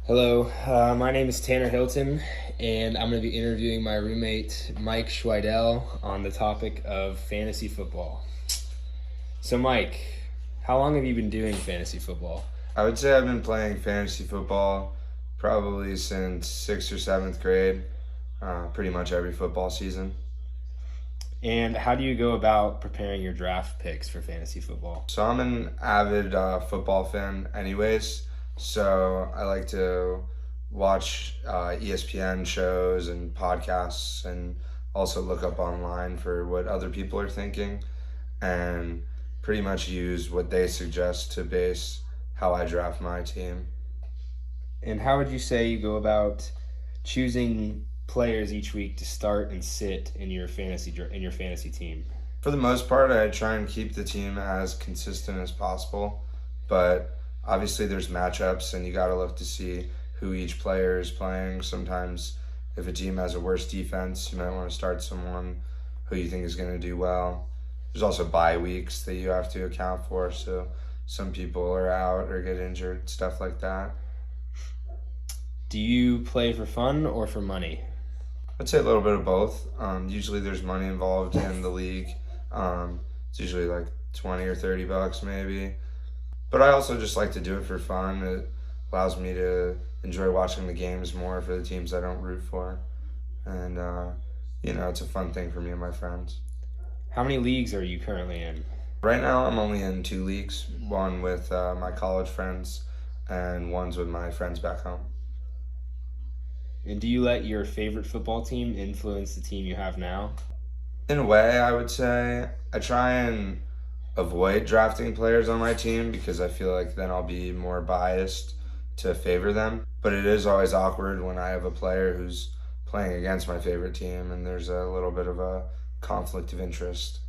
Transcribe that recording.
Hello, my name is Tanner Hilton, and I'm going to be interviewing my roommate Mike Schweidel on the topic of fantasy football. So, Mike, how long have you been doing fantasy football? I would say I've been playing fantasy football probably since sixth or seventh grade, pretty much every football season. And how do you go about preparing your draft picks for fantasy football? So I'm an avid football fan, anyways. So I like to watch ESPN shows and podcasts, and also look up online for what other people are thinking, and pretty much use what they suggest to base how I draft my team. And how would you say you go about choosing players each week to start and sit in your fantasy team? For the most part, I try and keep the team as consistent as possible, but obviously there's matchups and you got to look to see who each player is playing. Sometimes if a team has a worse defense, you might want to start someone who you think is going to do well. There's also bye weeks that you have to account for, so some people are out or get injured, stuff like that. Do you play for fun or for money? I'd say a little bit of both. Usually there's money involved in the league. It's usually like 20 or 30 bucks maybe. But I also just like to do it for fun. It allows me to enjoy watching the games more for the teams I don't root for. And, it's a fun thing for me and my friends. How many leagues are you currently in? Right now I'm only in two leagues, one with my college friends and one's with my friends back home. And do you let your favorite football team influence the team you have now? In a way, I would say I try and avoid drafting players on my team because I feel like then I'll be more biased to favor them. But it is always awkward when I have a player who's playing against my favorite team and there's a little bit of a conflict of interest.